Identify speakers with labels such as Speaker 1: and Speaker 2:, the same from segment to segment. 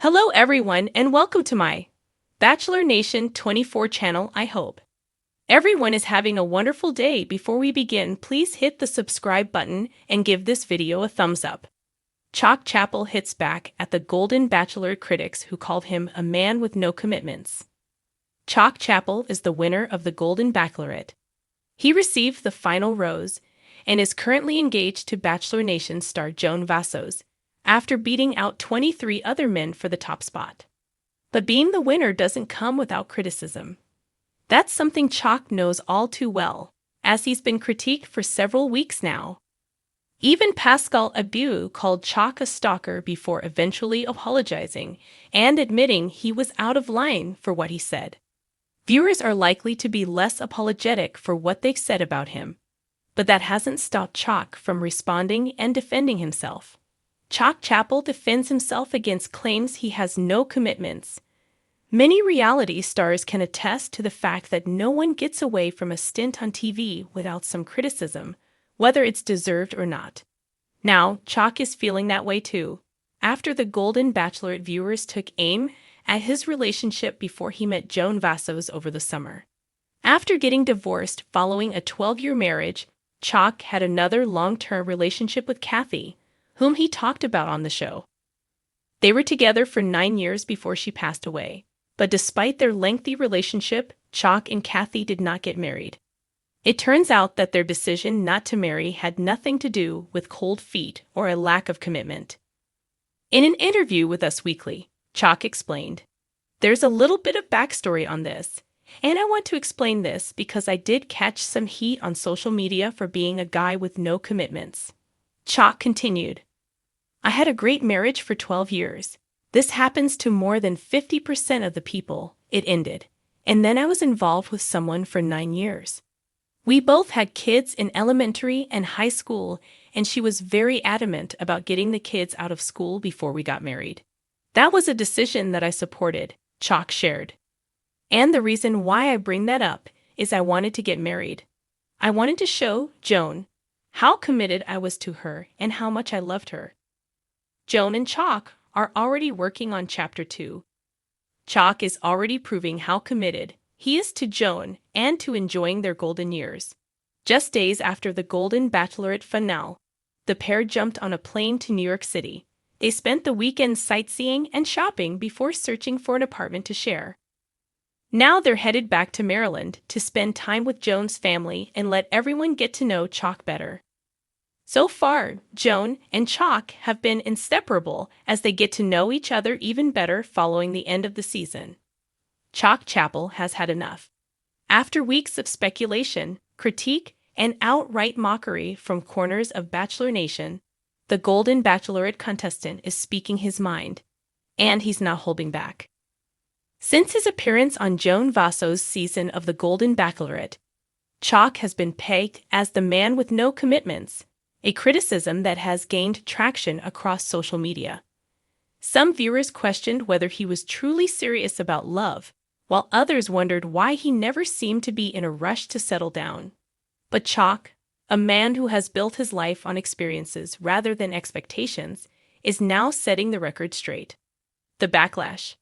Speaker 1: Hello everyone and welcome to my Bachelor Nation 24 channel. I hope everyone is having a wonderful day. Before we begin, please hit the subscribe button and give this video a thumbs up. Chock Chapple hits back at the Golden Bachelor critics who called him a man with no commitments. Chock Chapple is the winner of the Golden Bachelorette. He received the final rose and is currently engaged to Bachelor Nation star Joan Vassos, after beating out 23 other men for the top spot. But being the winner doesn't come without criticism. That's something Chock knows all too well, as he's been critiqued for several weeks now. Even Pascal Abiu called Chock a stalker before eventually apologizing and admitting he was out of line for what he said. Viewers are likely to be less apologetic for what they've said about him, but that hasn't stopped Chock from responding and defending himself. Chock Chapple defends himself against claims he has no commitments. Many reality stars can attest to the fact that no one gets away from a stint on TV without some criticism, whether it's deserved or not. Now, Chock is feeling that way too, after the Golden Bachelorette viewers took aim at his relationship before he met Joan Vassos over the summer. After getting divorced following a 12-year marriage, Chock had another long-term relationship with Kathy, whom he talked about on the show. They were together for 9 years before she passed away, but despite their lengthy relationship, Chock and Kathy did not get married. It turns out that their decision not to marry had nothing to do with cold feet or a lack of commitment. In an interview with Us Weekly, Chock explained, "There's a little bit of backstory on this, and I want to explain this because I did catch some heat on social media for being a guy with no commitments." Chock continued, "I had a great marriage for 12 years. This happens to more than 50% of the people. It ended. And then I was involved with someone for 9 years. We both had kids in elementary and high school, and she was very adamant about getting the kids out of school before we got married. That was a decision that I supported," Chock shared. "And the reason why I bring that up is I wanted to get married. I wanted to show Joan how committed I was to her and how much I loved her." Joan and Chock are already working on Chapter 2. Chock is already proving how committed he is to Joan and to enjoying their golden years. Just days after the Golden Bachelorette finale, the pair jumped on a plane to New York City. They spent the weekend sightseeing and shopping before searching for an apartment to share. Now they're headed back to Maryland to spend time with Joan's family and let everyone get to know Chock better. So far, Joan and Chock have been inseparable as they get to know each other even better following the end of the season. Chock Chapple has had enough. After weeks of speculation, critique, and outright mockery from corners of Bachelor Nation, the Golden Bachelorette contestant is speaking his mind, and he's not holding back. Since his appearance on Joan Vassos' season of the Golden Bachelorette, Chock has been pegged as the man with no commitments, a criticism that has gained traction across social media. Some viewers questioned whether he was truly serious about love, while others wondered why he never seemed to be in a rush to settle down. But Chock, a man who has built his life on experiences rather than expectations, is now setting the record straight. The backlash.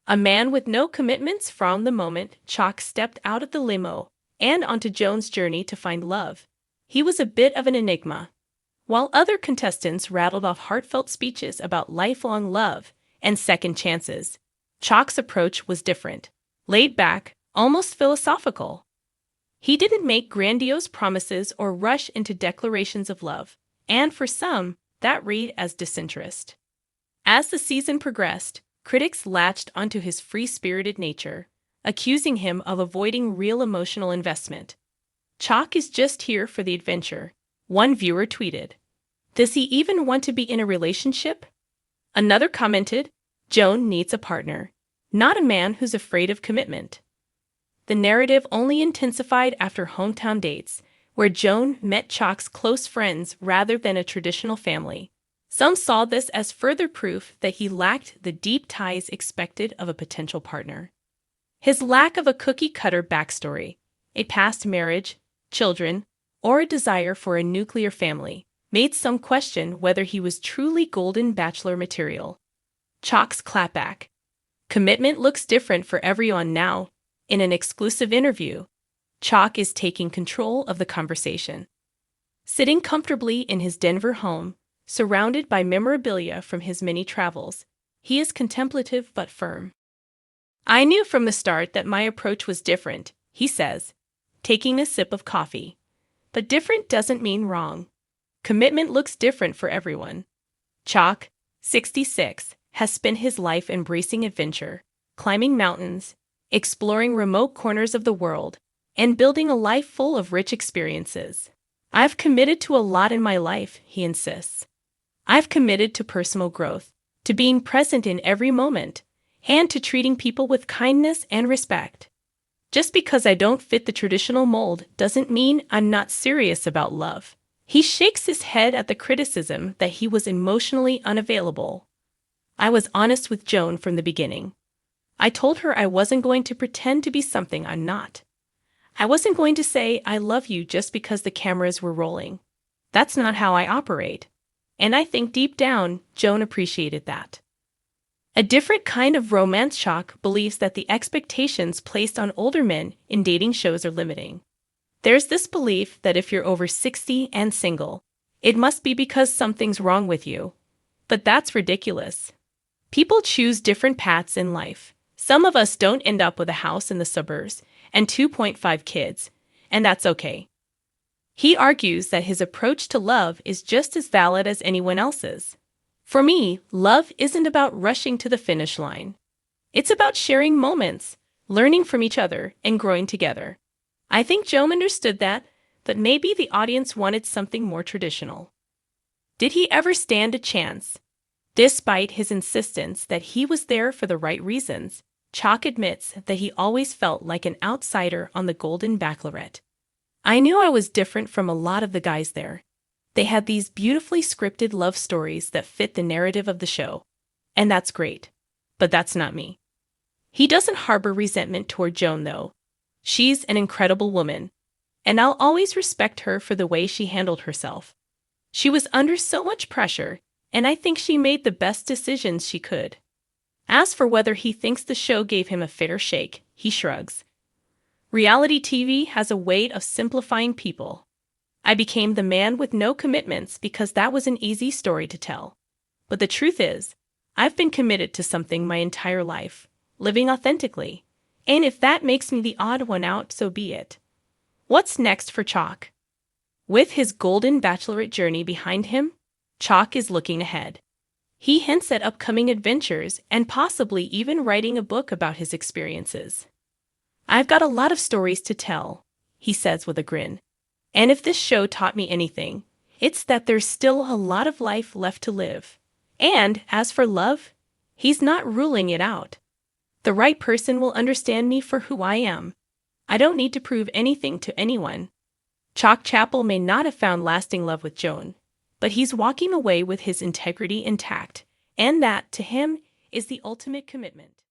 Speaker 1: A man with no commitments from the moment Chock stepped out of the limo and onto Joan's journey to find love. He was a bit of an enigma. While other contestants rattled off heartfelt speeches about lifelong love and second chances, Chock's approach was different, laid back, almost philosophical. He didn't make grandiose promises or rush into declarations of love, and for some, that read as disinterest. As the season progressed, critics latched onto his free-spirited nature, accusing him of avoiding real emotional investment. "Chock is just here for the adventure," one viewer tweeted. "Does he even want to be in a relationship?" Another commented, "Joan needs a partner, not a man who's afraid of commitment." The narrative only intensified after hometown dates, where Joan met Chock's close friends rather than a traditional family. Some saw this as further proof that he lacked the deep ties expected of a potential partner. His lack of a cookie-cutter backstory, a past marriage, children, or a desire for a nuclear family, made some question whether he was truly Golden Bachelor material. Chock's clapback. Commitment looks different for everyone now. In an exclusive interview, Chock is taking control of the conversation. Sitting comfortably in his Denver home, surrounded by memorabilia from his many travels, he is contemplative but firm. I knew from the start that my approach was different, he says, taking a sip of coffee. But different doesn't mean wrong. Commitment looks different for everyone. Chock, 66, has spent his life embracing adventure, climbing mountains, exploring remote corners of the world, and building a life full of rich experiences. I've committed to a lot in my life, he insists. I've committed to personal growth, to being present in every moment, and to treating people with kindness and respect. Just because I don't fit the traditional mold doesn't mean I'm not serious about love. He shakes his head at the criticism that he was emotionally unavailable. I was honest with Joan from the beginning. I told her I wasn't going to pretend to be something I'm not. I wasn't going to say I love you just because the cameras were rolling. That's not how I operate. And I think deep down, Joan appreciated that. A different kind of romance Chock believes that the expectations placed on older men in dating shows are limiting. There's this belief that if you're over 60 and single, it must be because something's wrong with you. But that's ridiculous. People choose different paths in life. Some of us don't end up with a house in the suburbs and 2.5 kids, and that's okay. He argues that his approach to love is just as valid as anyone else's. For me, love isn't about rushing to the finish line. It's about sharing moments, learning from each other, and growing together. I think Joan understood that, but maybe the audience wanted something more traditional. Did he ever stand a chance? Despite his insistence that he was there for the right reasons, Chock admits that he always felt like an outsider on the Golden Bachelorette. I knew I was different from a lot of the guys there. They had these beautifully scripted love stories that fit the narrative of the show. And that's great. But that's not me. He doesn't harbor resentment toward Joan, though. She's an incredible woman, and I'll always respect her for the way she handled herself. She was under so much pressure, and I think she made the best decisions she could. As for whether he thinks the show gave him a fair shake, he shrugs. Reality TV has a way of simplifying people. I became the man with no commitments because that was an easy story to tell. But the truth is, I've been committed to something my entire life, living authentically. And if that makes me the odd one out, so be it. What's next for Chock? With his Golden Bachelorette journey behind him, Chock is looking ahead. He hints at upcoming adventures and possibly even writing a book about his experiences. I've got a lot of stories to tell, he says with a grin. And if this show taught me anything, it's that there's still a lot of life left to live. And as for love, he's not ruling it out. The right person will understand me for who I am. I don't need to prove anything to anyone. Chock Chapple may not have found lasting love with Joan, but he's walking away with his integrity intact, and that, to him, is the ultimate commitment.